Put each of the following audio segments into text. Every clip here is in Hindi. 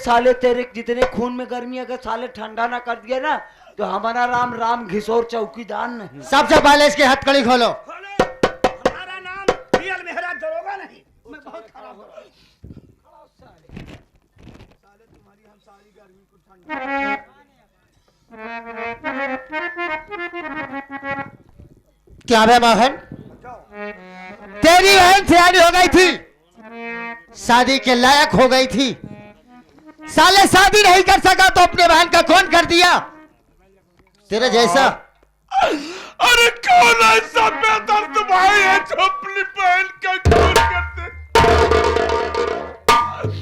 साले तेरे जितने खून में गर्मी अगर साले ठंडा ना कर दिया ना तो हमारा राम राम घिसोर चौकीदार नहीं। सबसे पहले इसकी हथकड़ी खोलो। हमारा नाम रियल मेहरा दरोगा नहीं। मैं बहुत खराब हूँ। साले तुम्हारी हम सारी गर्मी को ठंडा। क्या बे मोहन, तेरी बहन सियानी हो गई थी, शादी के लायक हो गई थी, साले शादी नहीं कर सका तो अपने बहन का खून कर दिया। तेरे जैसा अरे कौन ऐसा बेदर्द भाई है जो अपनी बहन का खून करते?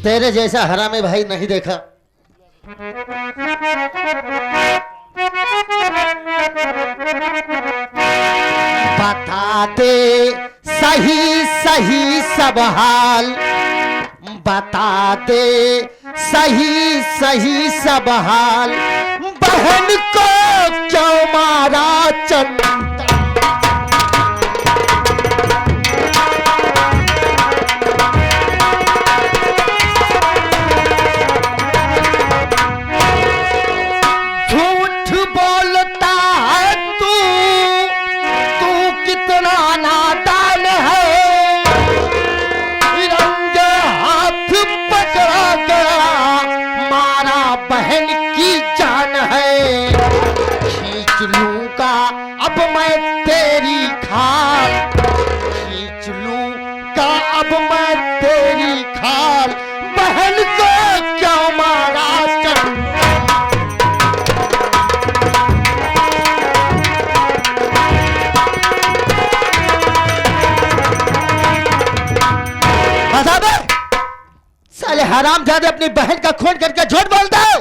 तेरे जैसा हरामी भाई नहीं देखा। बता दे सही सही सब हाल, बता दे सही सही सब हाल, बहन को क्यों मारा चंदा? झूठ बोलता है तू, तू कितना नादान है। रंगे हाथ पकड़ा गया, मारा बहन की जान है। खींच लूंगा अब मैं तेरी खाल, खींच लूंगा अब मैं तेरी खाल, बहन को क्यों मारा चंदा? साले हरामजादे अपनी बहन का खून करके झूठ बोलता है।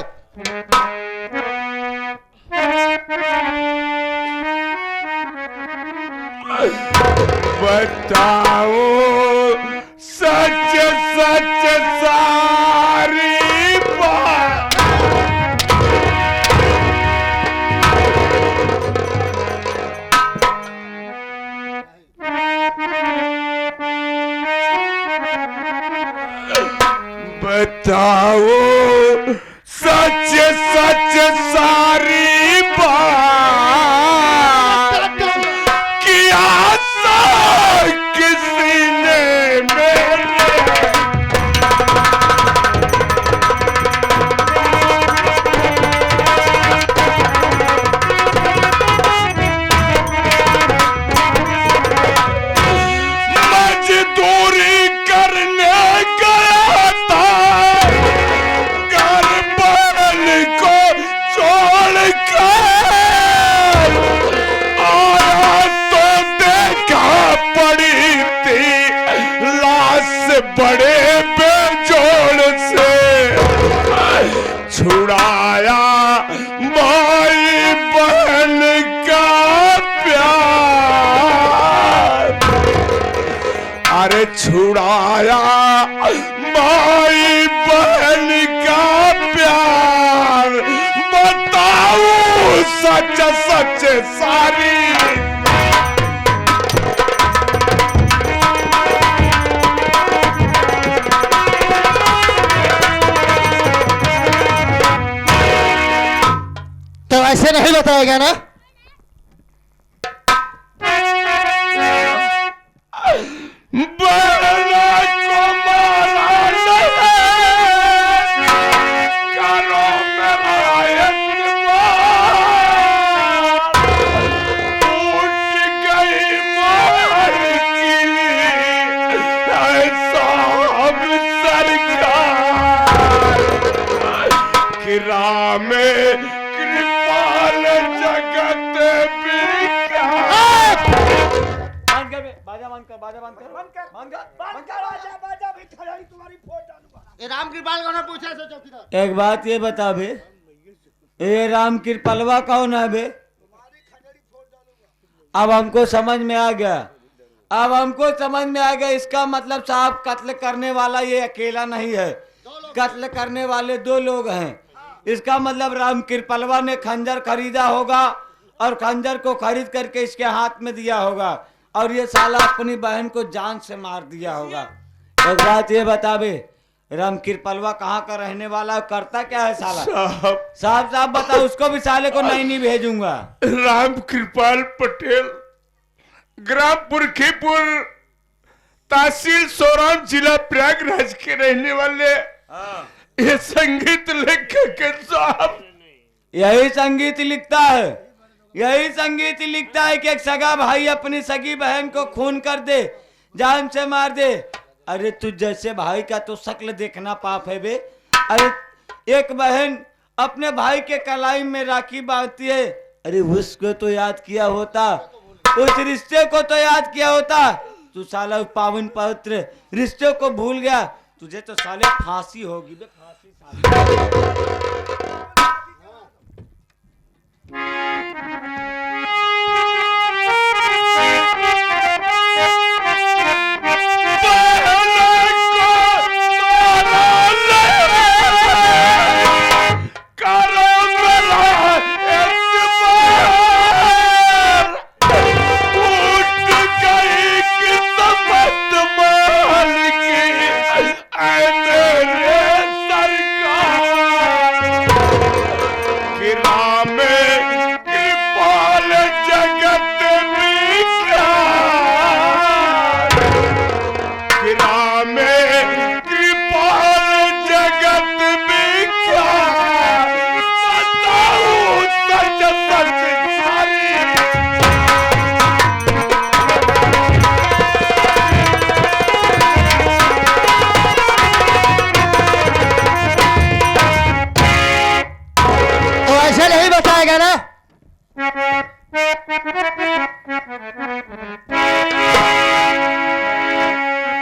बताओ सच सच सारी बात। बताओ सच सच सारी बात। किया सा किसी ने मेरे मजदूरी करने गया था, घर बन को छोड़ कर आया तो देखा पड़ी थी लाश बड़े बेजोड़ से। छुड़ाया भाई बहन का प्यार, अरे छुड़ाया भाई बहन का प्यार। बताओ सच सच सारी। तो ऐसे नहीं बताएगा ना? बहना को मारा नहीं, करो मेरा एतबार। टूट गई मार की ऐसा अब सरकार। किरा में कृपाल जगत बिका। बंद कर बे, बाजा बंद कर, बाजा बंद कर, बंद कर, बंद कर, बंद कर। बाजा बाजा भी खिलाड़ी तुम्हारी फोड़ डालूंगा। ये राम कृपाल को ना पूछा सो चौकीदार। एक बात ये बता बे, ये राम कृपलवा कौन है बे? अब हमको समझ में आ गया, अब हमको समझ में आ गया। इसका मतलब साहब कत्ल करने वाला ये अकेला नहीं है, कत्ल करने वाले दो लोग हैं। इसका मतलब राम कृपलवा ने खंजर खरीदा होगा और खंजर को खरीद करके इसके हाथ में दिया होगा और ये साला अपनी बहन को जान से मार दिया होगा। एक बात ये बता बे, राम कृपालवा कहाँ का रहने वाला है, करता क्या है साला? साहब साहब साहब बताओ, उसको भी साले को नहीं भेजूंगा। राम कृपाल पटेल, ग्राम पुरखीपुर, तहसील सोराम, जिला प्रयागराज के रहने वाले ये संगीत लेखक है साहब। यही संगीत लिखता है, यही संगीत लिखता है कि एक सगा भाई अपनी सगी बहन को खून कर दे, जान से मार दे। अरे तू जैसे भाई का तो शक्ल देखना पाप है बे। अरे एक बहन अपने भाई के कलाई में राखी बांधती है, अरे उसको तो याद किया होता, उस रिश्ते को तो याद किया होता। तू साला उस पावन पवित्र रिश्ते को भूल गया, तुझे तो साले फांसी होगी बे, फांसी।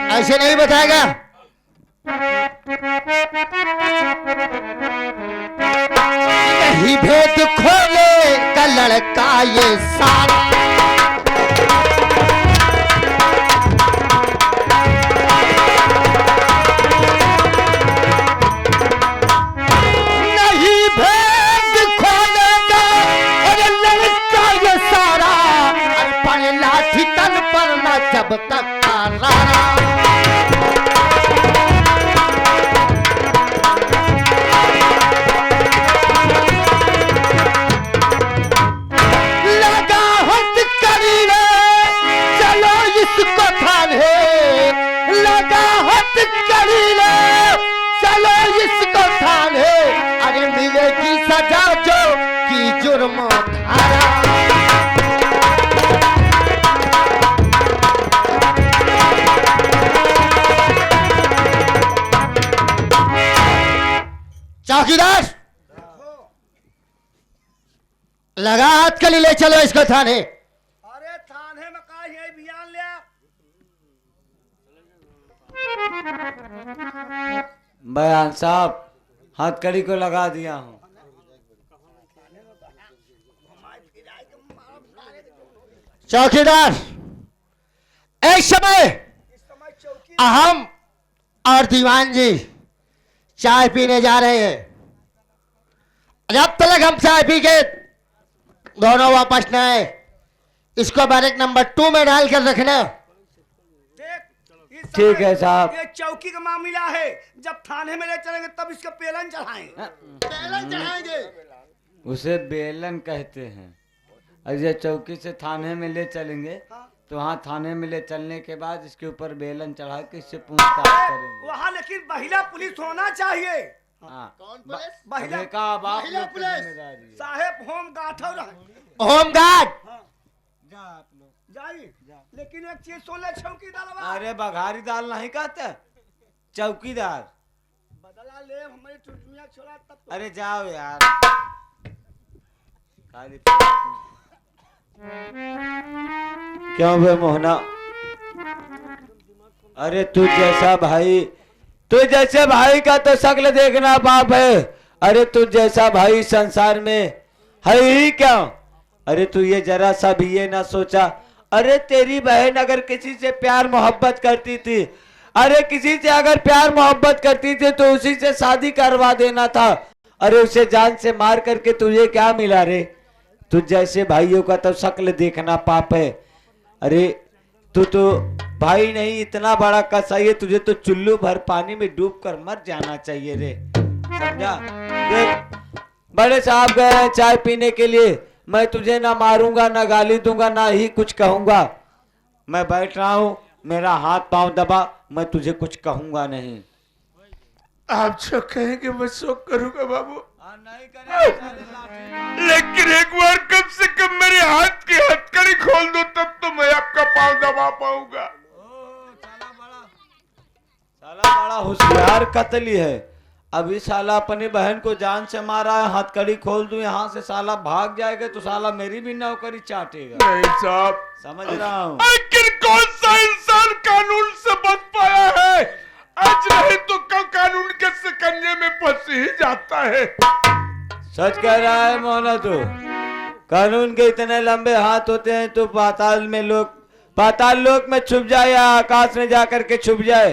ऐसे नहीं बताएगा। नहीं भेद खोले का लड़का ये सारा, नहीं भेद खोलेगा और लड़का ये सारा, अरे लाठी तन पर न जब तक सजा जो की जुर्म धारा। चौकीदार लगा हाथ के लिए ले चलो इसको थाने। अरे थाने में का है बयान लिया। बयान साहब हथकड़ी को लगा दिया हूँ। चौकीदार एक समय अहम और दीवान जी चाय पीने जा रहे हैं। जब तक हम चाय पी के दोनों वापस न आए, इसको बैरक नंबर 2 में डाल कर रखना। ठीक है साहब। ये चौकी का मामला है, जब थाने में ले चलेंगे तब इसका पेलन चढ़ाएंगे। पेलन चढ़ाएंगे, उसे बेलन कहते हैं। अजय चौकी से थाने में ले चलेंगे तो वहाँ थाने में ले चलने के बाद इसके ऊपर बेलन चढ़ा के इससे पूछताछ करेंगे वहाँ। लेकिन महिला पुलिस होना चाहिए। कौन पुलिस? महिला पुलिस साहेब होम गार्ड होम गार्ड। जाइए, लेकिन एक चीज सुन ले चौकीदार। अरे बघारी दाल नहीं कहते, चौकीदार। बदला ले हमारी चुटमिया छोड़ा तब। अरे जाओ यार, खाली क्यों बे मोहना? अरे तू जैसा भाई, तू जैसे भाई का तो शक्ल देखना पाप है। अरे तू जैसा भाई संसार में है ही क्या? अरे तू ये जरा सा भी ये ना सोचा, अरे तेरी बहन अगर किसी से प्यार मोहब्बत करती थी, अरे किसी से अगर प्यार मोहब्बत करती थी तो उसी से शादी करवा देना था। अरे उसे जान से मार करके तुझे क्या मिला रे? तुझ जैसे भाइयों का तो शक्ल देखना पाप है। अरे तू तो भाई नहीं, इतना बड़ा कसाई है, तुझे तो चुल्लू भर पानी में डूब कर मर जाना चाहिए रे, समझा? देख, बड़े साहब गए हैं चाय पीने के लिए, मैं तुझे ना मारूंगा, ना गाली दूंगा, ना ही कुछ कहूंगा। मैं बैठ रहा हूँ, मेरा हाथ पांव दबा, मैं तुझे कुछ कहूंगा नहीं। आप जो कहेंगे मैं सो करूंगा बाबू, नहीं करेंगे। लेकिन एक बार कम से कम मेरे हाथ की हथकड़ी खोल दो, तब तो मैं आपका पांव दबा पाऊंगा। साला बड़ा होशियार कतली है। अभी साला अपनी बहन को जान से मारा है, हथकड़ी खोल दूं यहाँ से, साला भाग जाएगा तो साला मेरी भी नौकरी चाटेगा। नहीं साहब, समझ रहा हूँ। आखिर कौन सा इंसान कानून से बच पाया है? आज नहीं तो कल कानून के सिकंजे में फंस ही जाता है। सच कह रहा है मोहना तू। कानून के इतने लंबे हाथ होते हैं तो पाताल लोक में छुप जाए या आकाश में जाकर के छुप जाए।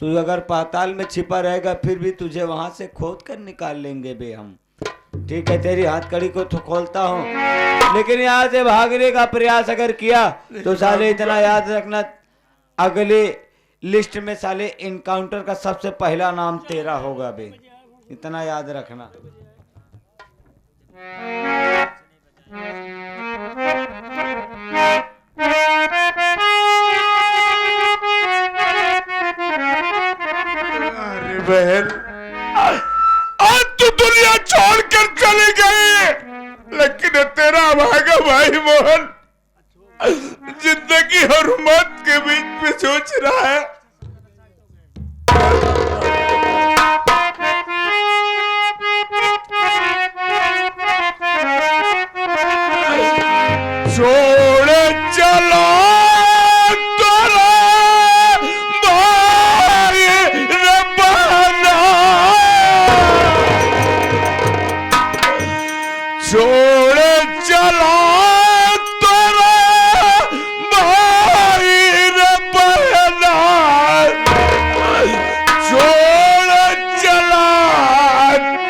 तू अगर पाताल में छिपा रहेगा फिर भी तुझे वहां से खोद कर निकाल लेंगे बे हम। ठीक है, तेरी हाथकड़ी को तो खोलता हूँ, लेकिन यहाँ से भागने का प्रयास अगर किया तो साले इतना याद रखना, अगले लिस्ट में साले इनकाउंटर का सबसे पहला नाम तेरा होगा बे, इतना याद रखना। अरे बहन, आज तो दुनिया छोड़कर चली गई, लेकिन तेरा भागा भाई मोहन जिंदगी और मौत के बीच में सोच रहा है। छोड़ चलो तोरा भाई रबाना, छोड़ चलो तोरा भाई रबाना, छोड़ चला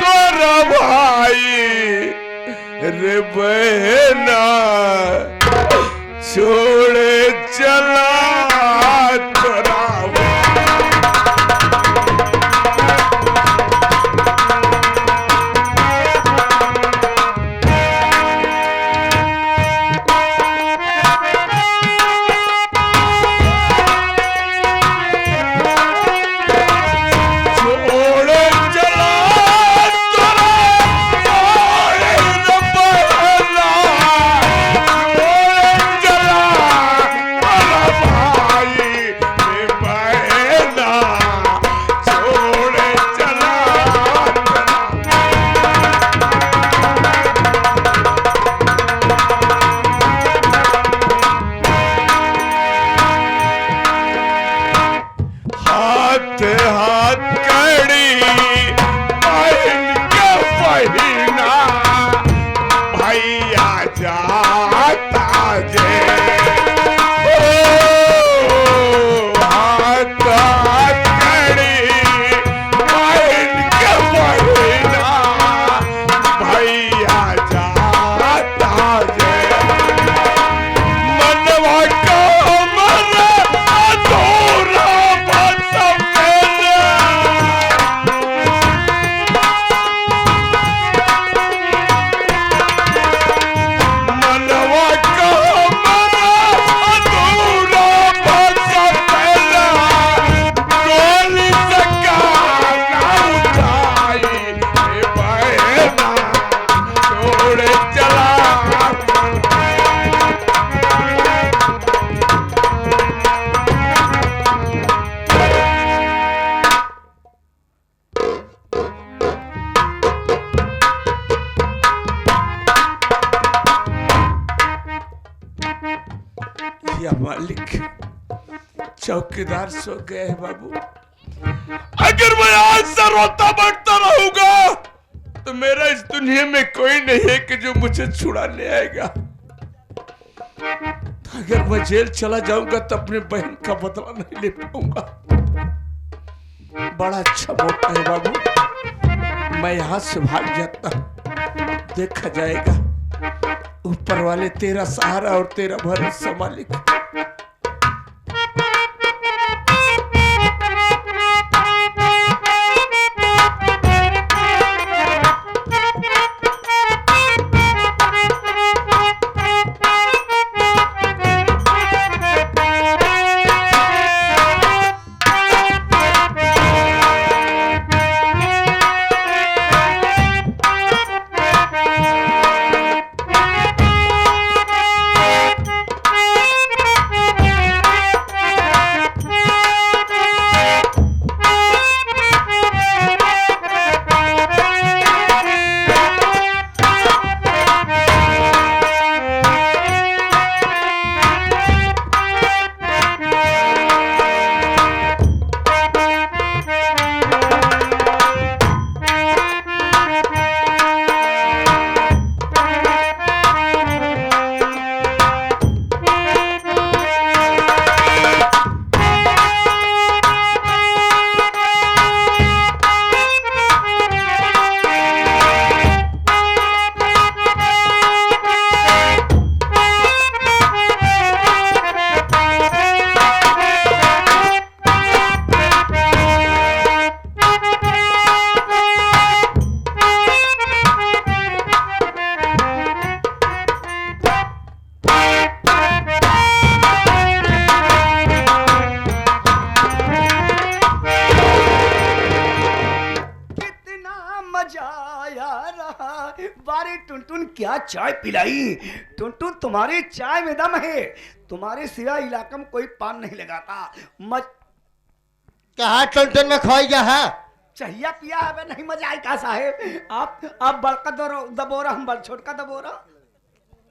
तोरा भाई रे बहना, छोड़ चला तोरा। या मालिक, चौकीदार सो गए हैं बाबू। अगर मैं आज से रोता बढ़ता रहूंगा तो मेरा इस दुनिया में कोई नहीं है कि जो मुझे छुड़ाने आएगा। तो अगर मैं जेल चला जाऊंगा तो अपनी बहन का बदला नहीं ले पाऊंगा। बड़ा अच्छा मौका है बाबू, मैं यहां से भाग जाता हूं, देखा जाएगा। ऊपर वाले तेरा सहारा और तेरा भरोसा मालिक। बारे टुनटुन क्या चाय पिलाई। टुनटुन तुम्हारी चाय में दम है, तुम्हारे सिवा इलाका में कोई पान नहीं लगाता। कहा टुनटुन में खोई गया है। चाहिए पिया है नहीं मजा आई का साहेब। आप बड़का दबोरा, हम बड़ छोटका दबोरा।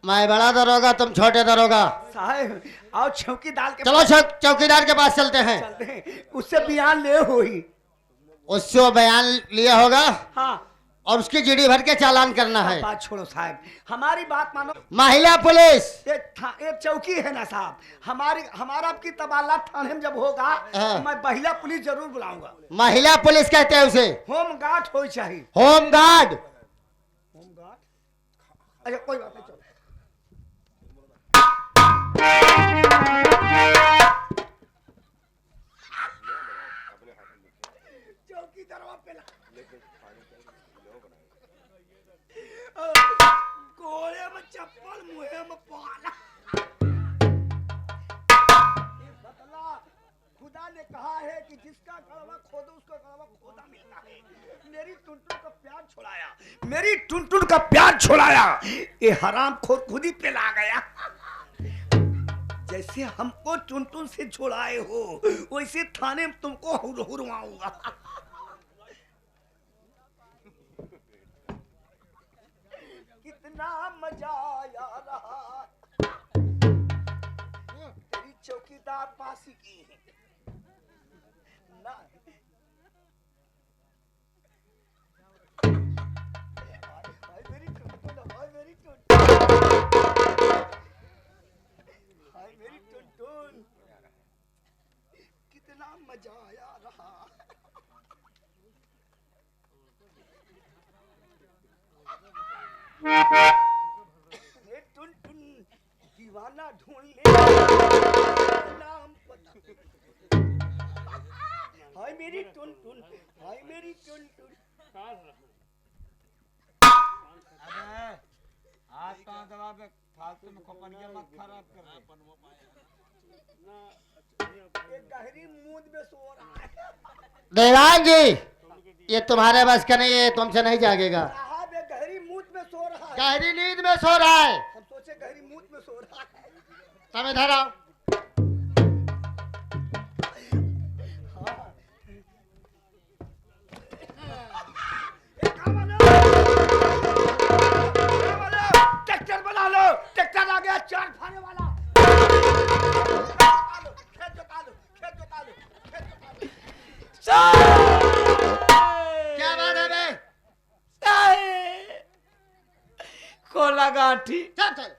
मैं बड़ा दरोगा, तुम छोटे दरोगा। साहेब आओ चौकीदार के चलो चौकीदार के पास चलते हैं। चलते हैं, उससे बयान ले हुई। उससे बयान लिया होगा हाँ और उसकी जीडी भर के चालान करना है। बात छोड़ो साहब, हमारी बात मानो। महिला पुलिस एक चौकी है ना साहब, हमारा आपकी तबादला थाने में जब होगा हाँ। तो मैं महिला पुलिस जरूर बुलाऊंगा। महिला पुलिस कहते हैं उसे। होम गार्ड हो चाहिए। Home guard. होम गार्ड, अच्छा कोई बात नहीं, चलो। चौकी दरवा पे गोले में चप्पल, मुहे में पाला। बतला, खुदा ने कहा है कि जिसका कड़वा खोदो उसको कड़वा खोदा मिलता है। मेरी टुनटुन का प्यार छुड़ाया, मेरी टुनटुन का प्यार छुड़ाया, ये हराम खोर खुद ही पे ला गया। जैसे हमको टुनटुन से छुड़ाए हो वैसे थाने में तुमको हुरहुरवाऊंगा। कितना मजा आया रहा, तेरी चौकीदार पासी की है ना। हाय मेरी टुनटुन, हाय मेरी टुनटुन, हाय मेरी टुनटुन, कितना मजा आया रहा। टुनटुन दीवाना ढूंढ ले नाम पता। हाय मेरी टुनटुन, हाय मेरी टुनटुन। आज कहाँ दबा पे फालतू में खोपड़िया मत खराब कर ये गहरी मूंद में सो रहा है। देवान जी, ये तुम्हारे बस का नहीं है, तुमसे नहीं जागेगा। साहब ये गहरी मूंद में सो रहा है। गहरी नींद में सो रहा है। हम सोचे गहरी मूंद में सो रहा है। तुम इधर आओ। ट्रैक्टर बना लो, ट्रैक्टर आ गया चार फाने वाला। खेत जोता लो, खेत जोता लो, खेत जोता लो। क्या बात है बे? खोला गांठी चल चल।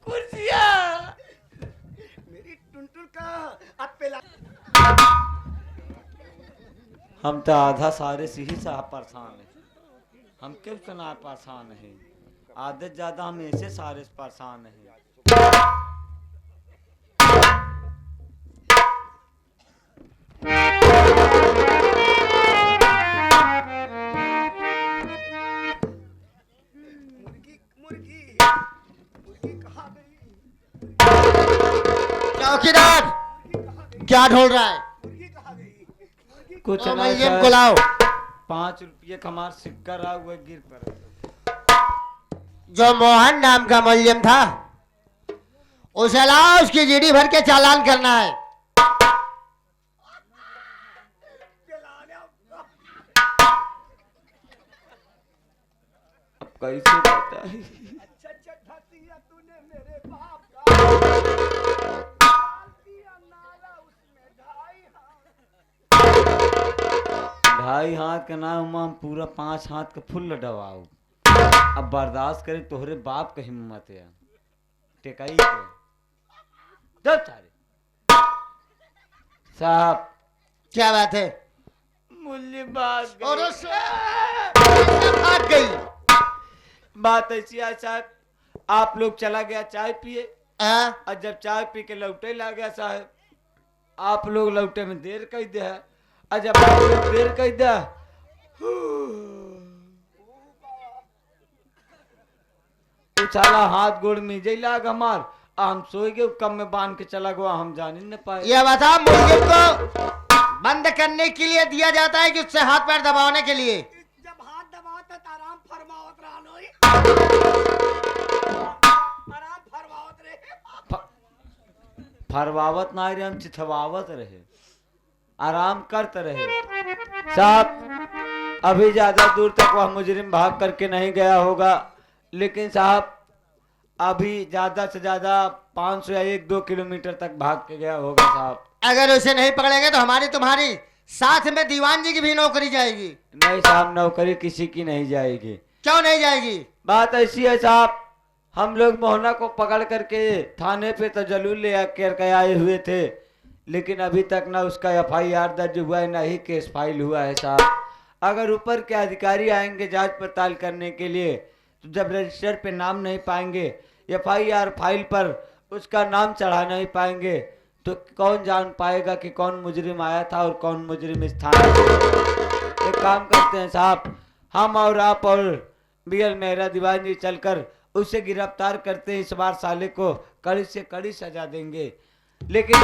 कुर्सिया। मेरी टुनटुन का अब पेला। हम तो आधा सारे से ही साहब परेशान है। हम क्यों सुना परेशान है, आदत ज्यादा हम ऐसे सारे से परेशान है। मुर्गी मुर्गी मुर्गी कहाँ गई? चौकीदार क्या ढूंढ रहा है? मुर्गी कहाँ गई? मुर्गी कुछ ओ, ना मुलजिम सर, को लाओ। 5 रुपये का हमारा सिक्का रहा हुआ गिर पर। जो मोहन नाम का मुलजिम था उसे लाओ, उसकी जीडी भर के चालान करना है। अब कैसे बताए? अच्छा अच्छा ढातिया तूने मेरे बाप का डाल दिया नाला उसमें ढाई 2.5 हाथ का नाम हम पूरा 5 हाथ का फुल डबाऊ। अब बर्दाश्त करे तोहरे बाप का हिम्मत है टेकाई के जब सारे साहब। क्या बात है? मुझे बात और गई। उससे भाग गई। बात ऐसी है साहब, आप लोग चला गया चाय पिए हाँ? और जब चाय पी के लौटे ला गया साहब, आप लोग लौटे में देर कर दे है और जब आप लोग देर कर दे तो साला हाथ गोड़ में जई लाग हमार, हम सोए गए कम में बांध के चला गया, हम जान ही न पाए। यह बता, मुलजिम को बंद करने के लिए दिया जाता है कि उससे हाथ पैर दबाने के लिए? जब हाथ दबाता तो आराम फरवावत ना रहे, हम चिथवावत रहे, आराम करते रहे। साहब अभी ज्यादा दूर तक वह मुजरिम भाग करके नहीं गया होगा, लेकिन साहब अभी ज्यादा से ज्यादा 500 या 1-2 किलोमीटर तक भाग के गया होगा साहब। अगर उसे नहीं पकड़ेंगे तो हमारी तुम्हारी साथ में दीवान जी की भी नौकरी जाएगी। नहीं साहब, नौकरी किसी की नहीं जाएगी। क्यों नहीं जाएगी? बात ऐसी है साहब, हम लोग मोहना को पकड़ करके थाने पे तो जरूर ले कर आए हुए थे, लेकिन अभी तक ना उसका FIR दर्ज हुआ है, ना ही केस फाइल हुआ है साहब। अगर ऊपर के अधिकारी आएंगे जांच पड़ताल करने के लिए, तो जब रजिस्टर पे नाम नहीं पाएंगे, FIR फाइल पर उसका नाम चढ़ा नहीं पाएंगे, तो कौन जान पाएगा कि कौन मुजरिम आया था और कौन मुजरिम इस थाने में। एक काम करते हैं साहब, हम और आप और BL मेहरा दीवान जी चलकर उसे गिरफ्तार करते हैं। इस बार साले को कड़ी से कड़ी सजा देंगे। लेकिन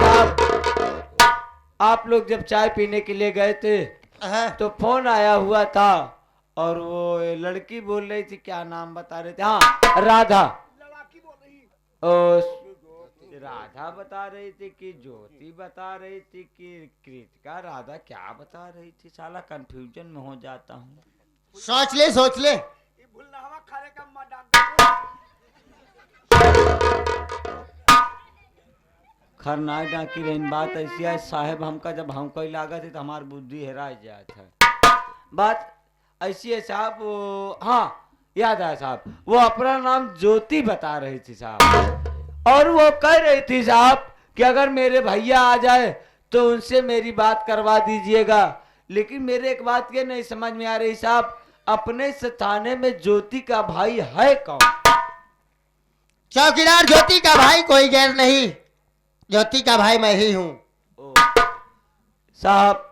आप लोग जब चाय पीने के लिए गए थे तो फोन आया हुआ था, और वो लड़की बोल रही थी, क्या नाम बता रहे थे, हाँ राधा, लड़ाकी बोल रही। ओ राधा बता रही थी कि ज्योति बता रही थी कि कृतिका, राधा क्या बता रही थी, साला कंफ्यूजन में हो जाता हूँ। सोच ले सोच ले। ये भुलनावा खाने का मत डाल। खरनाई डाकी रही। बात ऐसी है साहब, हमका जब हमको ही लागत है तो हमारी बुद्धि हेरा जाता है। बात ऐसी है साहब, वो हाँ याद आया साहब, वो अपना नाम ज्योति बता रही थी साहब, और वो कह रही थी साहब कि अगर मेरे भैया आ जाए तो उनसे मेरी बात करवा दीजिएगा। लेकिन मेरे एक बात ये नहीं समझ में आ रही साहब, अपने इस थाने में ज्योति का भाई है कौन? चौकीदार ज्योति का भाई कोई गैर नहीं, ज्योति का भाई मैं ही हूँ। साहब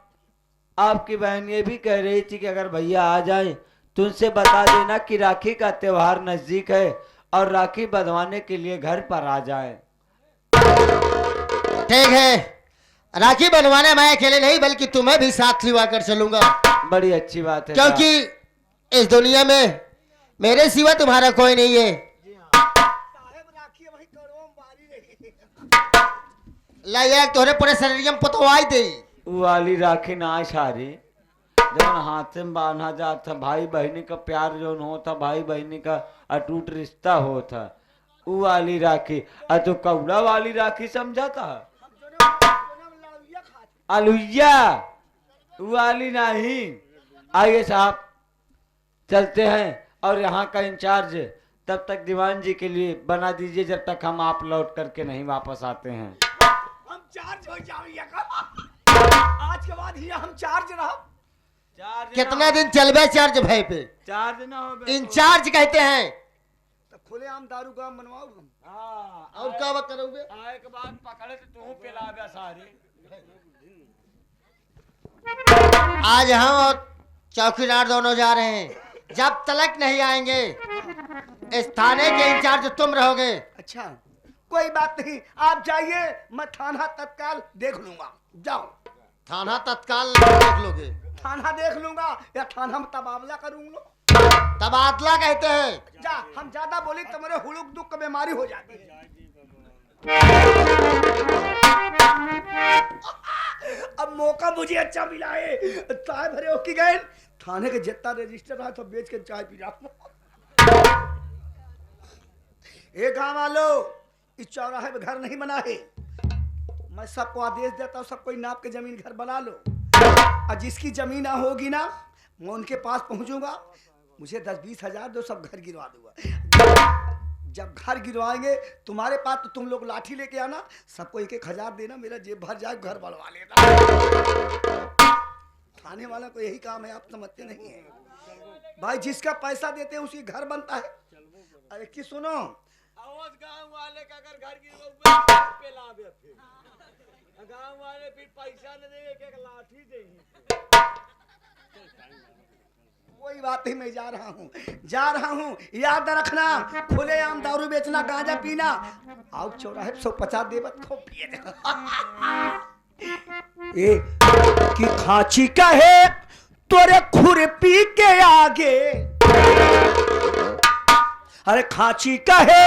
आपकी बहन ये भी कह रही थी कि अगर भैया आ जाए तो उनसे बता देना कि राखी का त्योहार नजदीक है और राखी बंधवाने के लिए घर पर आ जाए। ठीक है, राखी बनवाने मैं अकेले नहीं बल्कि तुम्हें भी साथ लिवा कर चलूंगा। बड़ी अच्छी बात है, क्योंकि इस दुनिया में मेरे सिवा तुम्हारा कोई नहीं है। साहेब राखी वही करो बारी रही। लायक तोरे पूरे शरीर में पतवाई दे। वो वाली राखी ना सारी जौन हाथ में बांधा जाता, भाई बहनी का प्यार जौन होता, भाई बहनी का अटूट रिश्ता होता, वो वाली राखी। और तो कौड़ा वाली राखी समझा था, अलुइया वाली नहीं। आइए साहब चलते हैं, और यहाँ का इंचार्ज तब तक दीवान जी के लिए बना दीजिए जब तक हम आप लौट करके नहीं वापस आते हैं। हम चार्ज हो जाओ, आज के बाद ही हम चार्ज रहा। कितना दिन चलबे चार्ज भाई पे? चार्ज ना हो, इंचार्ज कहते हैं। तो खुले आम दारू का मनवाओ हम। हाँ, और क्या बात करोगे? आए के बाद पकड़े तो तू पिलावे सारी। आज हम और चौकीदार दोनों जा रहे हैं, जब तलक नहीं आएंगे इस थाने के इंचार्ज तुम रहोगे। अच्छा कोई बात नहीं, आप जाइए, मैं थाना तत्काल देख लूंगा। जाओ। थाना तत्काल देख लोगे? थाना देख लूंगा या थाना में तबादला करूंगा। तबादला कहते हैं। जा, हम ज्यादा बोली तो मेरे हुलुक दुख की बीमारी हो जाती है। अब मौका मुझे अच्छा मिला है, चाय भरे हो की गए थाने के जितना रजिस्टर रहा तो बेच के चाय पी रहा। एक गाँव वालों, इस चौराहे में घर नहीं बना है, मैं सबको आदेश देता हूँ सब कोई नाप के जमीन घर बना लो, और जिसकी जमीन ना होगी ना मैं उनके पास पहुंचूंगा, मुझे 10-20 हजार दो, सब घर गिरवा दूंगा। जब घर गिरवाएंगे तुम्हारे पास तो तुम लोग लाठी लेके आना, सबको 1-1 हजार देना, मेरा जेब भर जाए, घर बनवा लेना। थाने वाला को यही काम है, आप समझते नहीं है भाई, जिसका पैसा देते हैं उसी घर बनता है। अरे की सुनो, गाँव वाले का अगर घर गिरवा गाँव वाले फिर पैसा न देंगे, एक लाठी देंगे। कोई बात नहीं, मैं जा रहा हूँ, याद रखना, खुले आम दारू बेचना, गांजा पीना, आओ चौराहे 150 देवत खूब पिए। ए कि खाची कहे तोरे खुरपी के आगे, अरे खाची कहे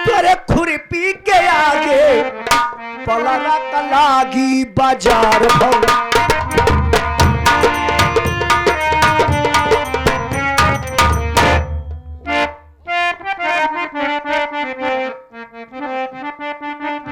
तोरे खुरपी के आगे, पलरक लागी बाजार भर